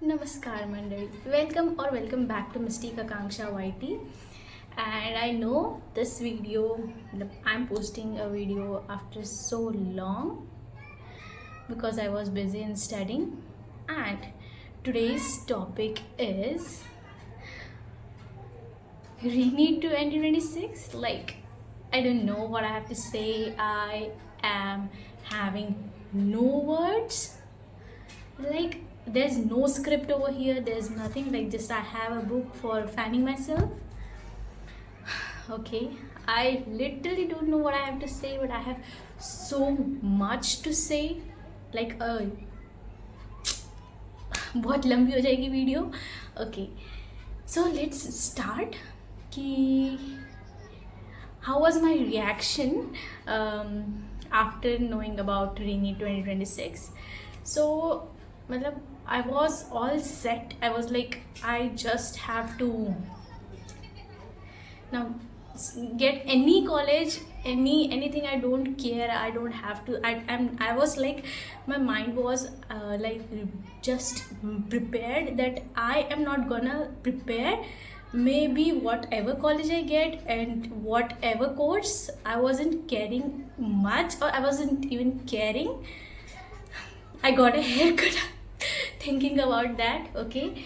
Namaskar Mandali. Welcome back to Mystique Akanksha YT. And I know this video, I'm posting a video after so long because I was busy in studying. And today's topic is Reneed 2026. I don't know what I have to say. I am having no words. There's no script over here, there's nothing, just I have a book for fanning myself. Okay, I literally don't know what I have to say, but I have so much to say. बहुत लंबी हो जाएगी video. Okay, so let's start. How was my reaction after knowing about Reneed 2026? So I was all set. I was like, I just have to now get any college, anything. I don't care. I don't have to. I was like, my mind was just prepared that I am not gonna prepare. Maybe whatever college I get and whatever course, I wasn't caring much, or I wasn't even caring. I got a haircut thinking about that. Okay,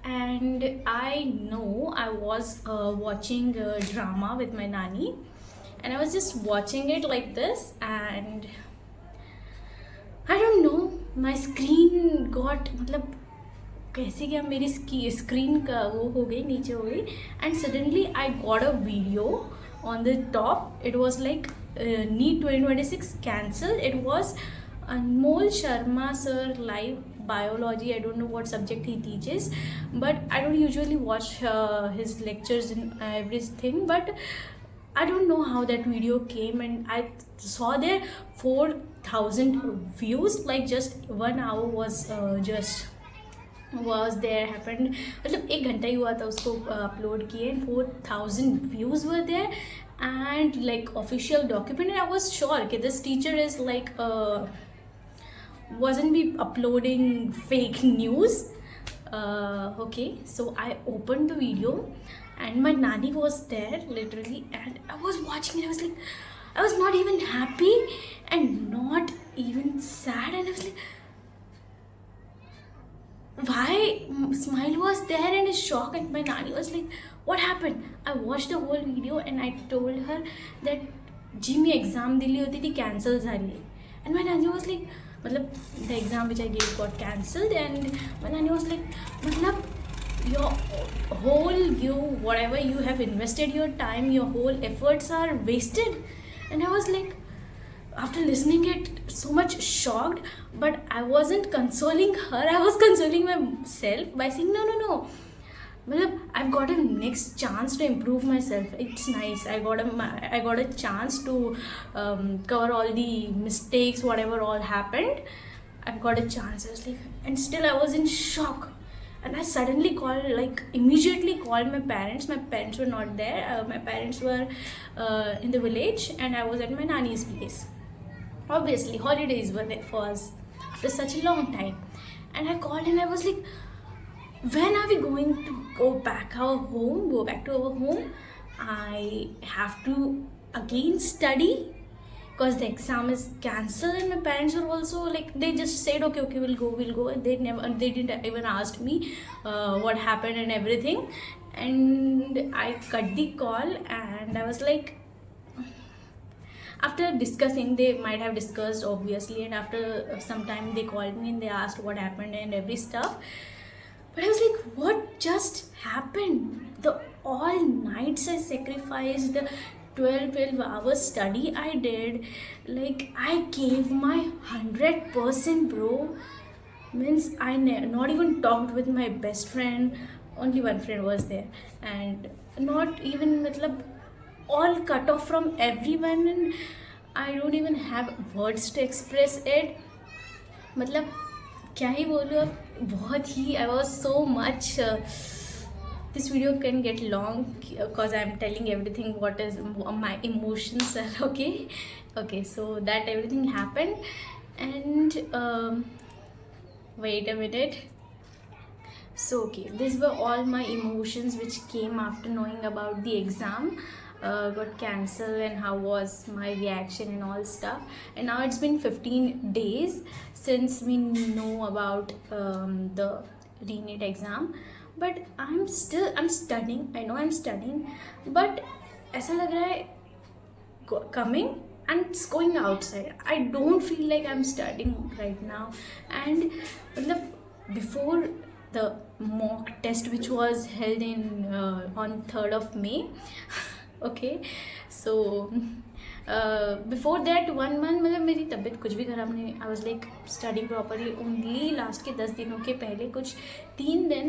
and I know I was watching a drama with my nani, and I was just watching it like this, and I don't know, my screen got कैसे क्या मेरी screen का वो हो गई, नीचे हो गई, and suddenly I got a video on the top. It was like NEET 2026 cancelled. It was Anmol Sharma sir live biology. I don't know what subject he teaches, but I don't usually watch his lectures and everything, but I don't know how that video came, and I saw there 4,000 views. Just 1 hour was there happened. मतलब 1 घंटा ही हुआ था उसको upload किए, 4,000 views were there, and official document. And I was sure that this teacher is wasn't be uploading fake news. Okay, so I opened the video and my nani was there literally, and I was watching it. I was like, I was not even happy and not even sad, and I was like, why? Smile was there and is shocked, and my nani was like, what happened? I watched the whole video and I told her that जी मैं exam दिली होती थी, cancel झाली. And my nani was like, the exam which I gave got cancelled, and my nani was like, your whatever you have invested your time, your whole efforts are wasted. And I was like, after listening it, so much shocked, but I wasn't consoling her. I was consoling myself by saying, no. I've got a next chance to improve myself. It's nice. I got a chance to cover all the mistakes, whatever all happened. I've got a chance. I was like, and still I was in shock. And I suddenly immediately called my parents. My parents were not there. My parents were in the village, and I was at my nani's place. Obviously, holidays were there for us after such a long time. And I called and I was like, when are we going to go back to our home? I have to again study because the exam is cancelled. And my parents were also they just said, okay, we'll go. They didn't even ask me what happened and everything. And I cut the call, and I was like, after discussing, they might have discussed obviously, and after some time they called me and they asked what happened and every stuff. But I was like, what just happened? The all nights I sacrificed, the 12 hours study I did, I gave my 100%, bro. Means I not even talked with my best friend. Only one friend was there, and not even all cut off from everyone, and I don't even have words to express it. क्या ही बोलूँ अब, बहुत ही I was so much this video can get long because I'm telling everything what is my emotions are. Okay, so that everything happened, and wait a minute, So, okay, these were all my emotions which came after knowing about the exam got cancelled and how was my reaction and all stuff. And now it's been 15 days since we know about the re-NEET exam. But I'm studying. I know I'm studying, but ऐसा लग रहा है coming and it's going outside. I don't feel like I'm studying right now. And मतलब, before the mock test which was held in on 3rd of May, okay, so before that 1 month मतलब मेरी तबीयत कुछ भी ख़राब नहीं. I was like studying properly. Only last के 10 दिनों के पहले कुछ 3 दिन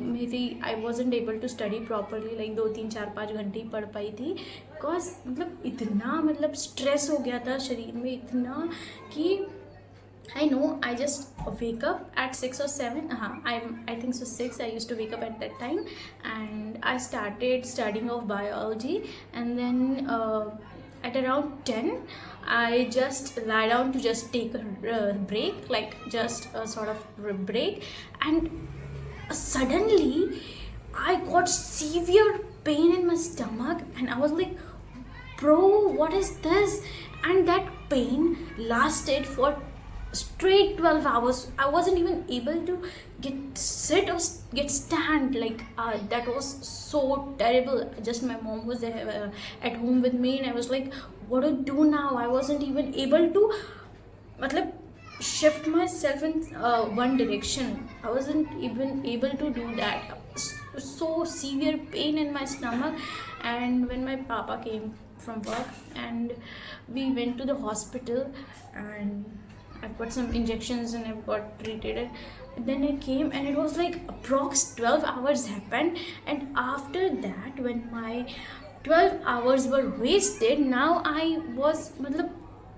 मेरी I wasn't able to study properly. Like 2 3 4 5 घंटे ही पढ़ पाई थी. बिकॉज मतलब इतना मतलब स्ट्रेस हो गया था शरीर में इतना कि I know I just wake up at 6 or 7. I think so 6. I used to wake up at that time, and I started studying of biology. And then at around 10, I just lie down to just take a break, like just a sort of break, and suddenly I got severe pain in my stomach, and I was like, bro, what is this? And that pain lasted for straight 12 hours. I wasn't even able to sit or get stand. Like that was so terrible. Just my mom was there at home with me, and I was like, what do I do now? I wasn't even able to matlab, shift myself in one direction. I wasn't even able to do that. So severe pain in my stomach. And when my papa came from work and we went to the hospital, and I've got some injections and I've got treated. Then I came and it was like approx 12 hours happened. And after that, when my 12 hours were wasted, now I was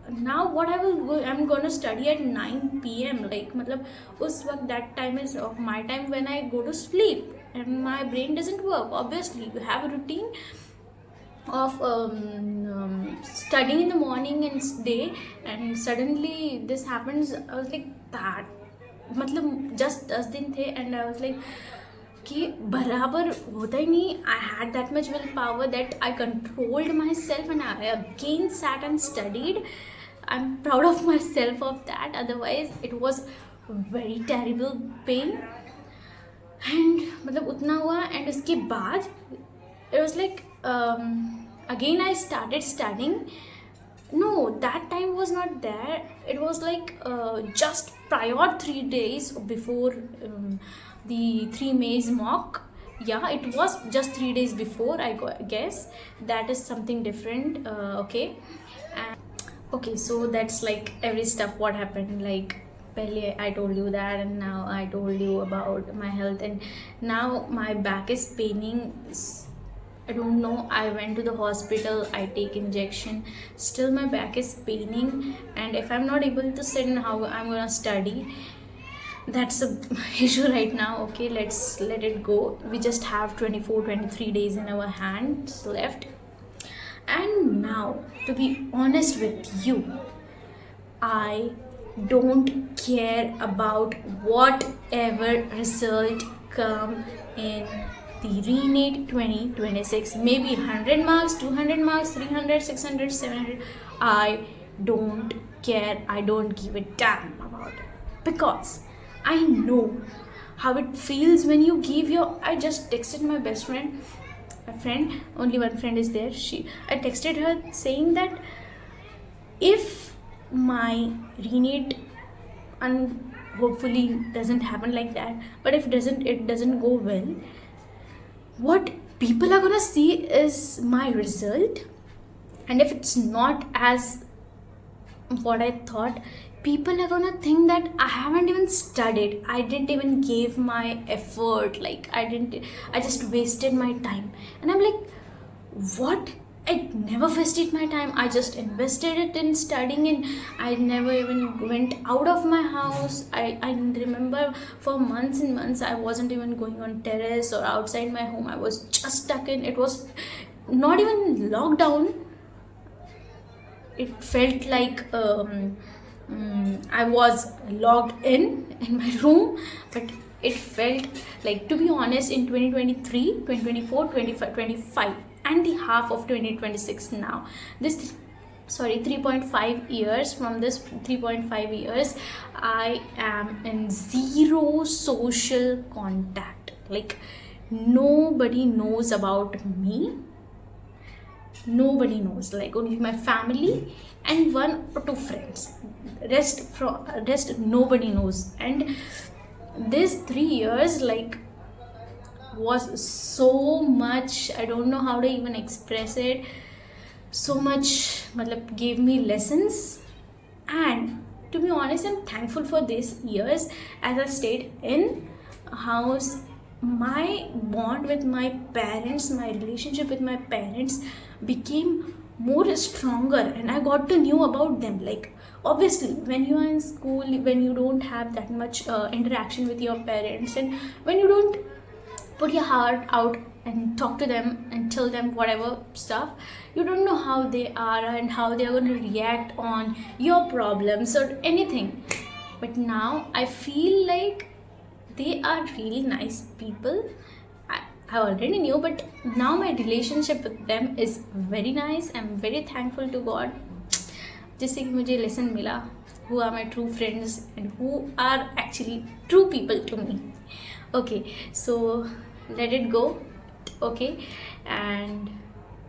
now what I will go, I'm gonna study at 9 p.m. like us waqt, that time is of my time when I go to sleep and my brain doesn't work. Obviously you have a routine of studying in the morning and day, and suddenly this happens. I was like that मतलब just 10 दिन थे, and I was like कि बराबर होता ही नहीं. I had that much willpower that I controlled myself and I again sat and studied. I'm proud of myself of that. Otherwise it was very terrible pain. And मतलब उतना हुआ, and उसके बाद it was like again I started studying. No, that time was not there. It was like just prior 3 days before the 3 May's mock. Yeah, it was just 3 days before, I guess. That is something different. Okay. And, okay, so that's like every stuff what happened. Like pehle I told you that, and now I told you about my health, and now my back is paining. I don't know, I went to the hospital, I take injection, still my back is paining, and if I'm not able to sit, how I'm gonna study? That's a issue right now. Okay, let's let it go. We just have 24-23 days in our hands left. And now, to be honest with you, I don't care about whatever result come in the re-NEET 2026. Maybe 100 marks, 200 marks, 300, 600, 700. I don't care. I don't give a damn about it, because I know how it feels when you give your. I just texted my best friend, a friend, only one friend is there. I texted her saying that if my re-NEET, and hopefully doesn't happen like that, but if it doesn't go well, what people are gonna see is my result. And if it's not as what I thought, people are gonna think that I haven't even studied, I didn't even give my effort, like I just wasted my time. And I'm like, what? I never wasted my time. I just invested it in studying, and I never even went out of my house. I remember for months and months I wasn't even going on terrace or outside my home. I was just stuck in. It was not even lockdown. It felt like I was logged in my room, but it felt like, to be honest, in 2023, 2024, 25, and the half of 2026 now, this 3.5 years, from this 3.5 years I am in zero social contact. Like, nobody knows about me, nobody knows, like only my family and one or two friends. Rest nobody knows. And this 3 years, like, was so much, I don't know how to even express it, so much matlab gave me lessons. And to be honest, I'm thankful for these years. As I stayed in house, my bond with my parents, my relationship with my parents became more stronger, and I got to know about them. Like, obviously, when you are in school, when you don't have that much interaction with your parents, and when you don't put your heart out and talk to them and tell them whatever stuff, you don't know how they are and how they are going to react on your problems or anything. But now I feel like they are really nice people. I already knew, but now my relationship with them is very nice. I'm very thankful to God, जिससे कि मुझे lesson मिला who are my true friends and who are actually true people to me. Okay, so let it go. Okay, and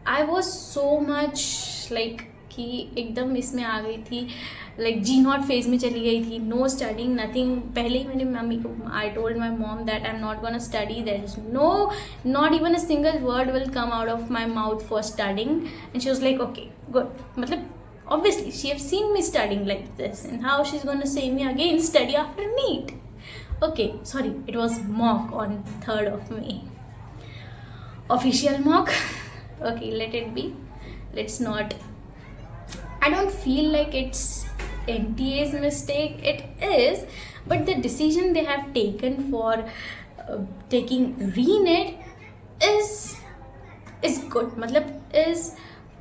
I was so much like कि एकदम इसमें आ गई थी, like G0 phase में चली गई थी. No studying, nothing. पहले ही मैंने मम्मी को, I told my mom that I am not gonna study, that is no, not even a single word will come out of my mouth for studying. And she was like okay good. मतलब obviously she have seen me studying like this, and how she's going to say me again study after NEET. Okay, sorry, it was mock on 3rd of May, official mock. Okay, let it be. Let's not, I don't feel like it's NTA's mistake. It is, but the decision they have taken for taking re-NET is good. मतलब is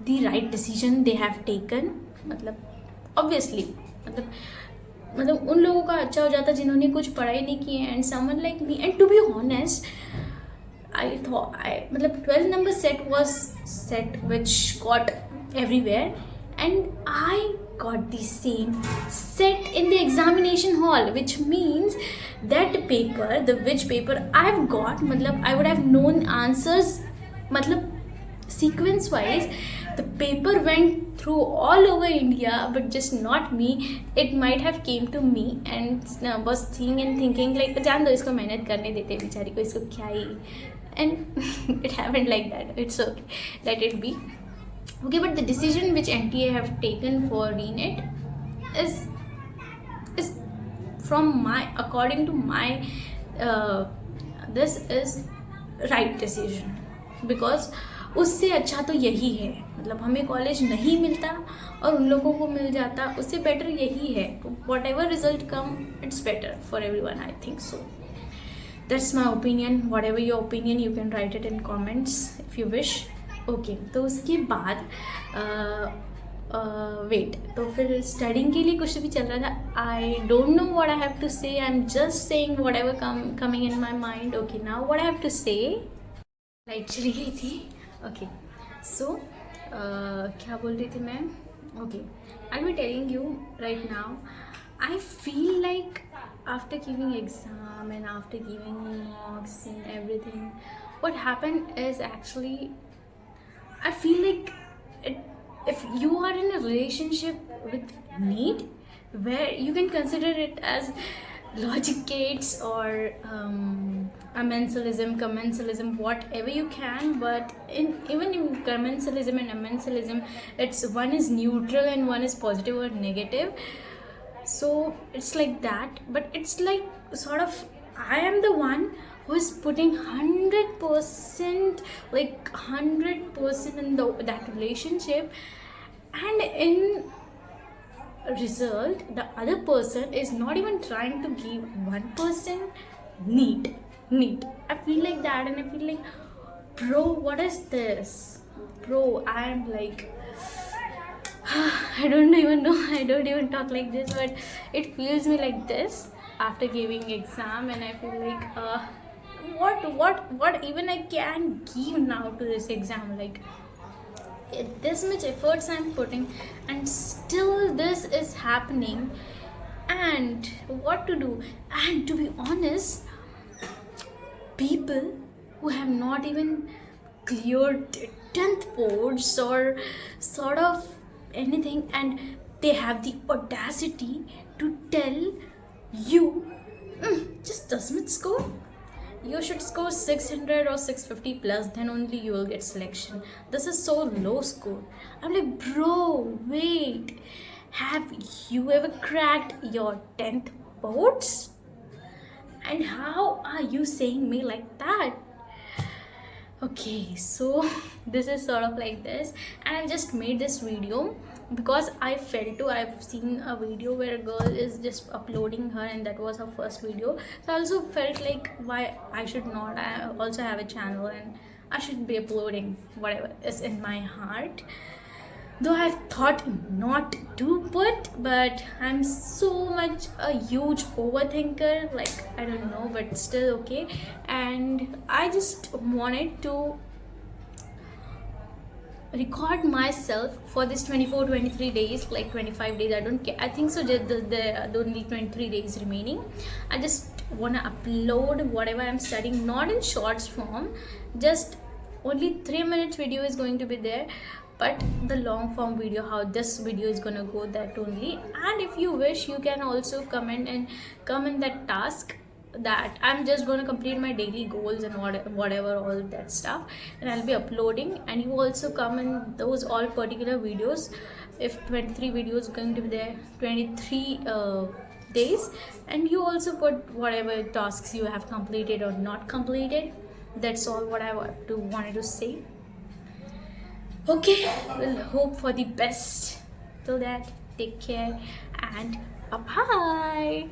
the right decision they have taken. मतलब obviously, मतलब उन लोगों का अच्छा हो जाता जिन्होंने कुछ पढ़ाई नहीं की है, and someone like me. And to be honest, I thought मतलब 12 number set was set which got everywhere, and I got the same set in the examination hall, which means that paper, which paper I've got, मतलब I would have known answers, मतलब sequence wise the paper went through all over India, but just not me. It might have came to me, and was thinking like जान दो इसको, मेहनत करने देते बेचारी को, इसको क्या ही. And it happened like that. It's okay, let it be. Okay, but the decision which NTA have taken for re-NET is from my, according to my this is right decision, because उससे अच्छा तो यही है. मतलब हमें college नहीं मिलता और उन लोगों को मिल जाता, उससे बेटर यही है. What ever result come, it's better for every one, I think so. That's my opinion. What ever your opinion, you can write it in comments if you wish. Okay, तो उसके बाद वेट, तो फिर studying के लिए कुछ भी चल रहा था. I don't know what I have to say. I am just saying whatever coming in my mind. Okay, now what I have to say. Light चली गई थी. ओके, सो क्या बोल रही थी मैं. Okay, I be telling you right now. I feel like after giving exam and after giving mocks and everything, what happened is actually I feel like if you are in a relationship with NEET, where you can consider it as logic gates or commensalism, whatever you can, but even in commensalism and amensalism, it's one is neutral and one is positive or negative. So it's like that, but it's like sort of I am the one who is putting 100%, like 100% in that relationship, and in result the other person is not even trying to give 1% neat. I feel like that, and I feel like, bro, what is this, bro? I am like I don't even know, I don't even talk like this, but it feels me like this. after giving exam, and I feel like what even I can give now to this exam. Like this much efforts I'm putting, and still this is happening. And what to do? And to be honest, people who have not even cleared 10th boards or sort of anything, and they have the audacity to tell you, just does not score, you should score 600 or 650 plus, then only you will get selection. This is so low score. I'm like, bro, wait, have you ever cracked your 10th boards? And how are you saying me like that? Okay, so this is sort of like this, and I've just made this video because I felt to. I've seen a video where a girl is just uploading her, and that was her first video. So I also felt like, why I should not. I also have a channel, and I should be uploading whatever is in my heart. Though I've thought not to put, but I'm so much a huge overthinker, like I don't know, but still okay. And I just wanted to record myself for this 24-23 days, like 25 days, I don't care, I think so. The only 23 days remaining, I just want to upload whatever I'm studying, not in shorts form, just only 3 minutes video is going to be there, but the long form video, how this video is gonna go, that only. And if you wish, you can also comment and come in that task, that I'm just going to complete my daily goals and whatever all that stuff, and I'll be uploading. And you also come in those all particular videos. If 23 videos going to be there, 23 days, and you also put whatever tasks you have completed or not completed. That's all what I wanted to say. Okay, we'll hope for the best. Till that, take care and bye bye.